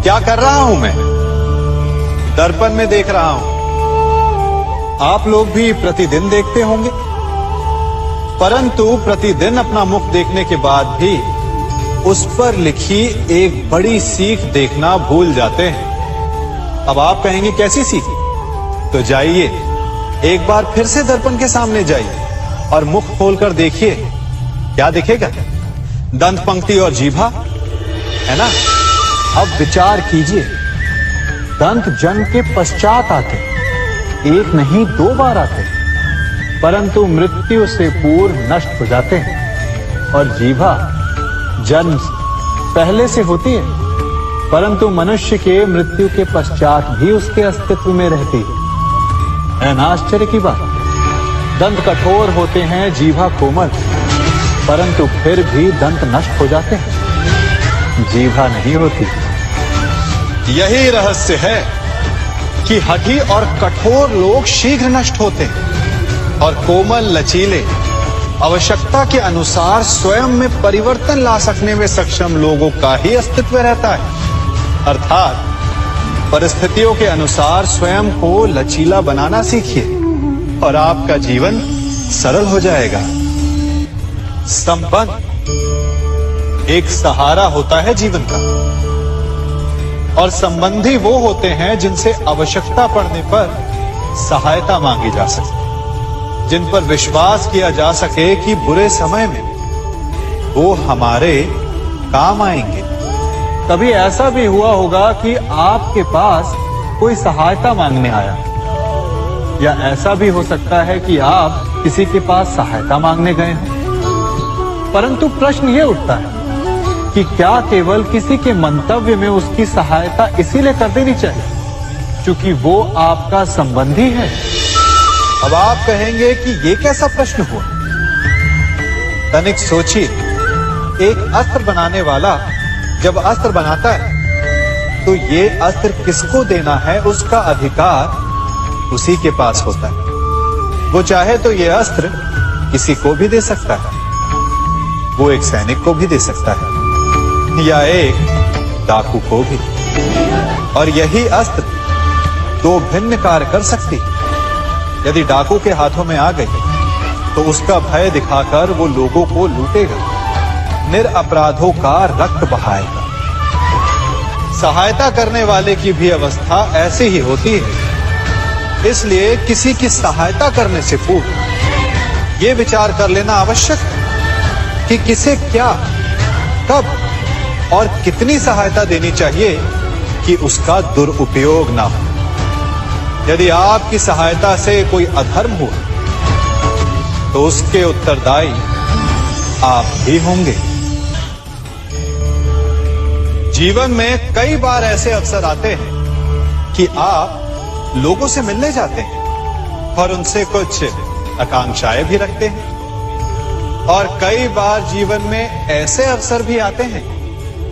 क्या कर रहा हूं मैं? दर्पण में देख रहा हूं। आप लोग भी प्रतिदिन देखते होंगे, परंतु प्रतिदिन अपना मुख देखने के बाद भी उस पर लिखी एक बड़ी सीख देखना भूल जाते हैं। अब आप कहेंगे कैसी सीख? तो जाइए, एक बार फिर से दर्पण के सामने जाइए और मुख खोलकर देखिए, क्या दिखेगा? दंत पंक्ति और जीभा, है ना? अब विचार कीजिए, दंत जन्म के पश्चात आते, एक नहीं 2 बार आते, परंतु मृत्यु से पूर्व नष्ट हो जाते हैं। और जीभा जन्म पहले से होती है, परंतु मनुष्य के मृत्यु के पश्चात भी उसके अस्तित्व में रहती है ना? आश्चर्य की बात। दंत कठोर होते हैं, जीभा कोमल, परंतु फिर भी दंत नष्ट हो जाते हैं, जीभा नहीं होती। यही रहस्य है कि हठी और कठोर लोग शीघ्र नष्ट होते हैं और कोमल लचीले आवश्यकता के अनुसार स्वयं में परिवर्तन ला सकने में सक्षम लोगों का ही अस्तित्व रहता है। अर्थात परिस्थितियों के अनुसार स्वयं को लचीला बनाना सीखिए और आपका जीवन सरल हो जाएगा। संबंध एक सहारा होता है जीवन का, और संबंधी वो होते हैं जिनसे आवश्यकता पड़ने पर सहायता मांगी जा सके, जिन पर विश्वास किया जा सके कि बुरे समय में वो हमारे काम आएंगे। कभी ऐसा भी हुआ होगा कि आपके पास कोई सहायता मांगने आया, या ऐसा भी हो सकता है कि आप किसी के पास सहायता मांगने गए हो, परंतु प्रश्न ये उठता है कि क्या केवल किसी के मंतव्य में उसकी सहायता इसीलिए कर देनी चाहिए क्योंकि वो आपका संबंधी है? अब आप कहेंगे कि ये कैसा प्रश्न हुआ? तनिक सोचिए, एक अस्त्र बनाने वाला जब अस्त्र बनाता है तो ये अस्त्र किसको देना है उसका अधिकार उसी के पास होता है। वो चाहे तो ये अस्त्र किसी को भी दे सकता है, वो एक सैनिक को भी दे सकता है या एक डाकू को भी, और यही अस्त्र 2 भिन्न कार्य कर सकती है। यदि डाकू के हाथों में आ गई तो उसका भय दिखाकर वो लोगों को लूटेगा, निरपराधों का रक्त बहाएगा। सहायता करने वाले की भी अवस्था ऐसी ही होती है। इसलिए किसी की सहायता करने से पूर्व ये विचार कर लेना आवश्यक है कि किसे क्या, कब और कितनी सहायता देनी चाहिए कि उसका दुरुपयोग ना हो। यदि आपकी सहायता से कोई अधर्म हुआ तो उसके उत्तरदायी आप ही होंगे। जीवन में कई बार ऐसे अवसर आते हैं कि आप लोगों से मिलने जाते हैं और उनसे कुछ आकांक्षाएं भी रखते हैं, और कई बार जीवन में ऐसे अवसर भी आते हैं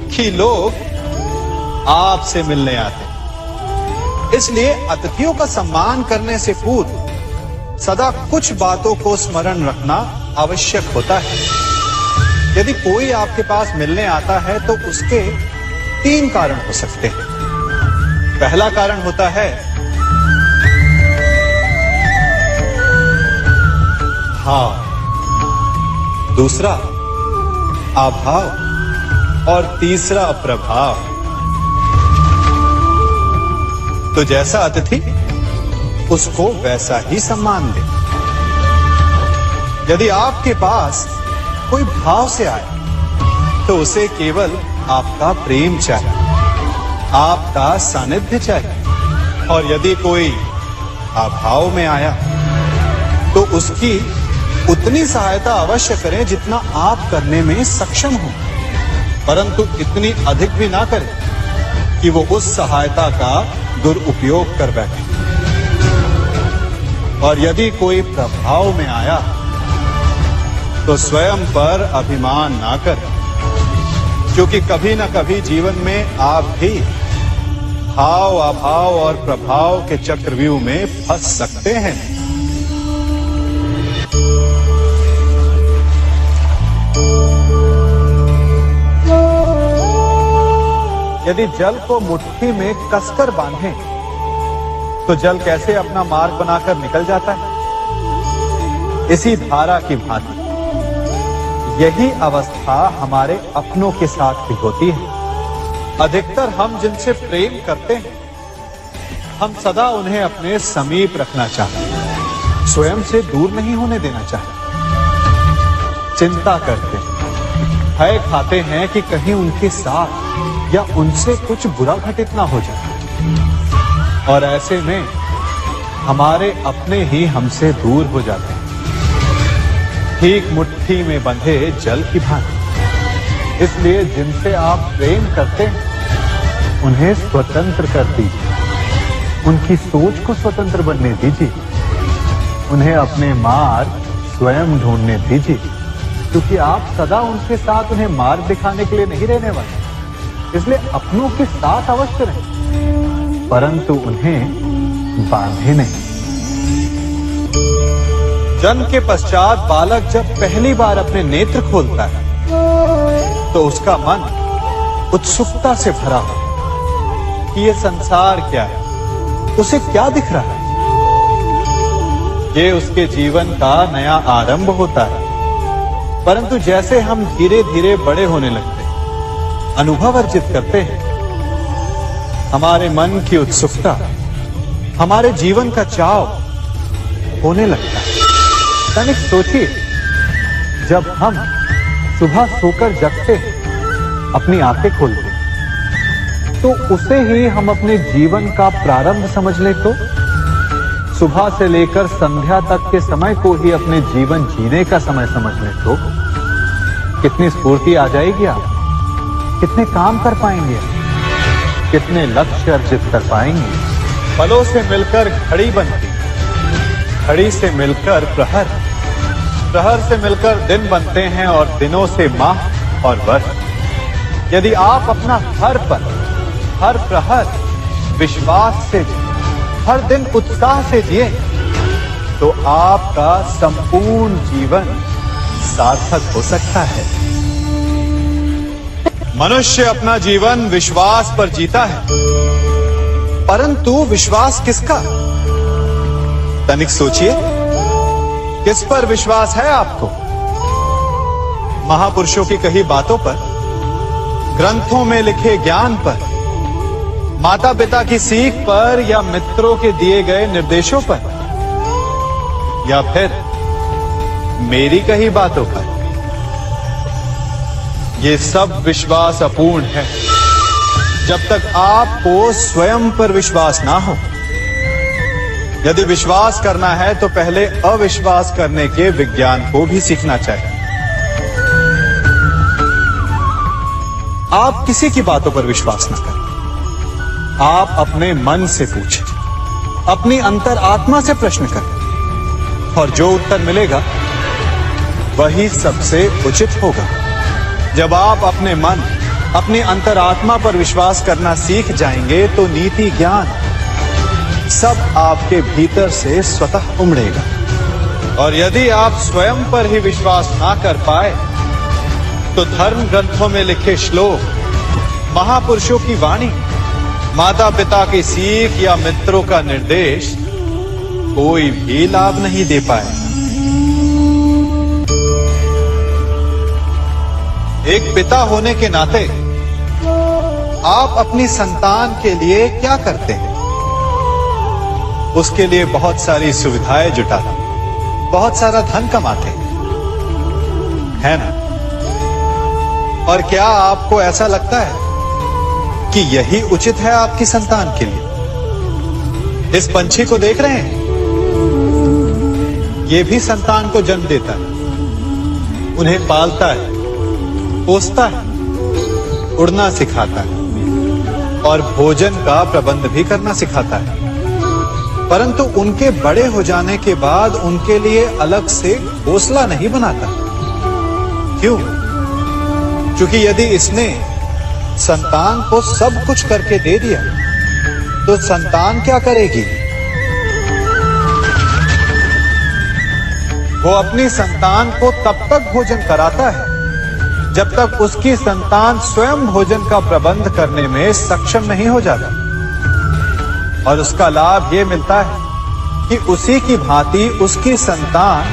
कि लोग आपसे मिलने आते हैं। इसलिए अतिथियों का सम्मान करने से पूर्व सदा कुछ बातों को स्मरण रखना आवश्यक होता है। यदि कोई आपके पास मिलने आता है तो उसके 3 कारण हो सकते हैं। पहला कारण होता है भाव, दूसरा अभाव और तीसरा प्रभाव। तो जैसा अतिथि उसको वैसा ही सम्मान दे। यदि आपके पास कोई भाव से आए तो उसे केवल आपका प्रेम चाहिए, आपका सानिध्य चाहिए, और यदि कोई अभाव में आया तो उसकी उतनी सहायता अवश्य करें जितना आप करने में सक्षम हो, परंतु इतनी अधिक भी ना करें कि वो उस सहायता का दुरुपयोग कर बैठे। और यदि कोई प्रभाव में आया तो स्वयं पर अभिमान ना करें, क्योंकि कभी ना कभी जीवन में आप भी भाव, अभाव और प्रभाव के चक्रव्यूह में फंस सकते हैं। यदि जल को मुट्ठी में कसकर बांधें, तो जल कैसे अपना मार्ग बनाकर निकल जाता है? इसी धारा की भांति यही अवस्था हमारे अपनों के साथ भी होती है। अधिकतर हम जिनसे प्रेम करते हैं, हम सदा उन्हें अपने समीप रखना चाहते हैं, स्वयं से दूर नहीं होने देना चाहते। चिंता करते हैं, भय खाते हैं कि कहीं उनके साथ या उनसे कुछ बुरा घटित ना हो जाए, और ऐसे में हमारे अपने ही हमसे दूर हो जाते हैं, ठीक मुट्ठी में बंधे जल की भांति। इसलिए जिनसे आप प्रेम करते हैं, उन्हें स्वतंत्र कर दीजिए, उनकी सोच को स्वतंत्र बनने दीजिए, उन्हें अपने मार्ग स्वयं ढूंढने दीजिए, क्योंकि आप सदा उनके साथ उन्हें मार्ग दिखाने के लिए नहीं रहने वाले। इसलिए अपनों के साथ अवश्य रहें, परंतु उन्हें बांधे नहीं। जन्म के पश्चात बालक जब पहली बार अपने नेत्र खोलता है, तो उसका मन उत्सुकता से भरा हो कि ये संसार क्या है, उसे क्या दिख रहा है। ये उसके जीवन का नया आरंभ होता है। परंतु जैसे हम धीरे धीरे बड़े होने लगते हैं, अनुभव अर्जित करते हैं, हमारे मन की उत्सुकता, हमारे जीवन का चाव होने लगता है। तनिक सोचिए, जब हम सुबह सोकर जगते हैं, अपनी आंखें खोलते हैं, तो उसे ही हम अपने जीवन का प्रारंभ समझ ले, तो सुबह से लेकर संध्या तक के समय को ही अपने जीवन जीने का समय समझ ले, तो कितनी स्फूर्ति आ जाएगी। आप कितने काम कर पाएंगे, कितने लक्ष्य अर्जित कर पाएंगे। फलों से मिलकर घड़ी बनती, घड़ी से मिलकर प्रहर, प्रहर से मिलकर दिन बनते हैं, और दिनों से माह और वर्ष। यदि आप अपना हर पल, हर प्रहर विश्वास से जिए, हर दिन उत्साह से जिए, तो आपका संपूर्ण जीवन सार्थक हो सकता है। मनुष्य अपना जीवन विश्वास पर जीता है, परंतु विश्वास किसका? तनिक सोचिए, किस पर विश्वास है आपको? महापुरुषों की कही बातों पर, ग्रंथों में लिखे ज्ञान पर, माता पिता की सीख पर, या मित्रों के दिए गए निर्देशों पर, या फिर मेरी कही बातों पर? ये सब विश्वास अपूर्ण है जब तक आपको स्वयं पर विश्वास ना हो। यदि विश्वास करना है तो पहले अविश्वास करने के विज्ञान को भी सीखना चाहिए। आप किसी की बातों पर विश्वास न करें, आप अपने मन से पूछें, अपनी अंतर आत्मा से प्रश्न करें, और जो उत्तर मिलेगा वही सबसे उचित होगा। जब आप अपने मन, अपनी अंतरात्मा पर विश्वास करना सीख जाएंगे, तो नीति ज्ञान सब आपके भीतर से स्वतः उमड़ेगा। और यदि आप स्वयं पर ही विश्वास ना कर पाए, तो धर्म ग्रंथों में लिखे श्लोक, महापुरुषों की वाणी, माता पिता की सीख या मित्रों का निर्देश कोई भी लाभ नहीं दे पाए। एक पिता होने के नाते आप अपनी संतान के लिए क्या करते हैं? उसके लिए बहुत सारी सुविधाएं जुटाते, बहुत सारा धन कमाते है ना? और क्या आपको ऐसा लगता है कि यही उचित है आपकी संतान के लिए? इस पंछी को देख रहे हैं, ये भी संतान को जन्म देता है, उन्हें पालता है, पोसता है, उड़ना सिखाता है और भोजन का प्रबंध भी करना सिखाता है। परंतु उनके बड़े हो जाने के बाद उनके लिए अलग से घोंसला नहीं बनाता। क्यों? क्योंकि यदि इसने संतान को सब कुछ करके दे दिया, तो संतान क्या करेगी? वो अपनी संतान को तब तक भोजन कराता है जब तक उसकी संतान स्वयं भोजन का प्रबंध करने में सक्षम नहीं हो जाता। और उसका लाभ ये मिलता है कि उसी की भांति उसकी संतान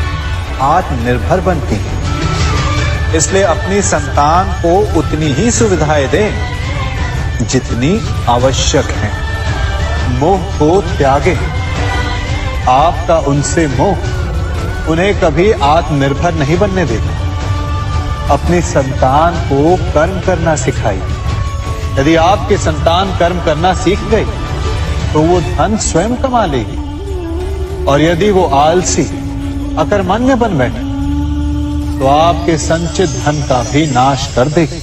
आत्मनिर्भर बनती है। इसलिए अपनी संतान को उतनी ही सुविधाएं दें जितनी आवश्यक है। मोह को त्यागें। आपका उनसे मोह उन्हें कभी आत्मनिर्भर नहीं बनने देगा। अपनी संतान को कर्म करना सिखाइए। यदि आपकी संतान कर्म करना सीख गई तो वो धन स्वयं कमा लेगी, और यदि वो आलसी अकर्मण्य बन बैठे तो आपके संचित धन का भी नाश कर देगी।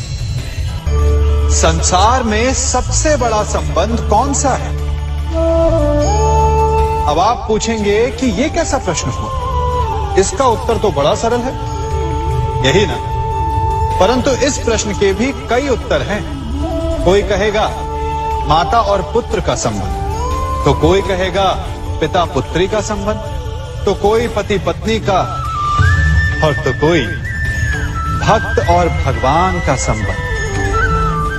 संसार में सबसे बड़ा संबंध कौन सा है? अब आप पूछेंगे कि यह कैसा प्रश्न हुआ? इसका उत्तर तो बड़ा सरल है, यही ना? परंतु इस प्रश्न के भी कई उत्तर हैं। कोई कहेगा माता और पुत्र का संबंध, तो कोई कहेगा पिता पुत्री का संबंध, तो कोई पति पत्नी का, और तो कोई भक्त और भगवान का संबंध।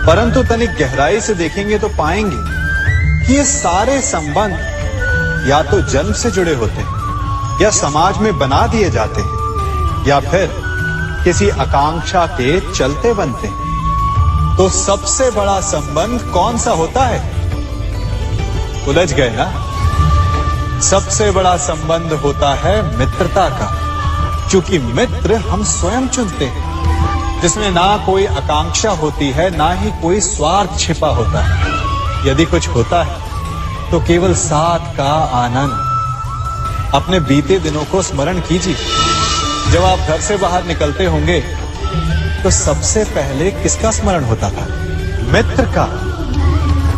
परंतु तनिक गहराई से देखेंगे तो पाएंगे कि ये सारे संबंध या तो जन्म से जुड़े होते हैं, या समाज में बना दिए जाते हैं, या फिर किसी आकांक्षा के चलते बनते हैं। तो सबसे बड़ा संबंध कौन सा होता है? उलझ गए ना? सबसे बड़ा संबंध होता है मित्रता का, क्योंकि मित्र हम स्वयं चुनते हैं, जिसमें ना कोई आकांक्षा होती है, ना ही कोई स्वार्थ छिपा होता है। यदि कुछ होता है तो केवल साथ का आनंद। अपने बीते दिनों को स्मरण कीजिए। जब आप घर से बाहर निकलते होंगे तो सबसे पहले किसका स्मरण होता था? मित्र का।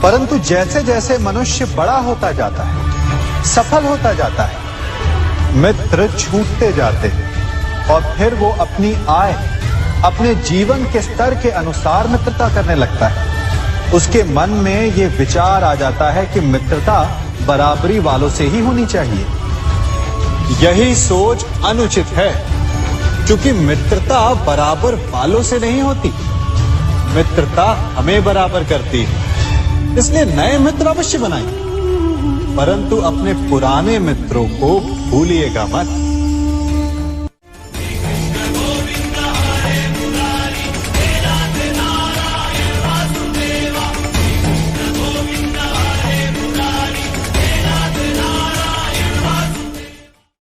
परंतु जैसे जैसे मनुष्य बड़ा होता जाता है, सफल होता जाता है, मित्र छूटते जाते हैं, और फिर वो अपनी आय, अपने जीवन के स्तर के अनुसार मित्रता करने लगता है। उसके मन में ये विचार आ जाता है कि मित्रता बराबरी वालों से ही होनी चाहिए। यही सोच अनुचित है, क्योंकि मित्रता बराबर वालों से नहीं होती। मित्रता हमें बराबर करती है। इसलिए नए मित्र अवश्य बनाइए, परंतु अपने पुराने मित्रों को भूलिएगा मत।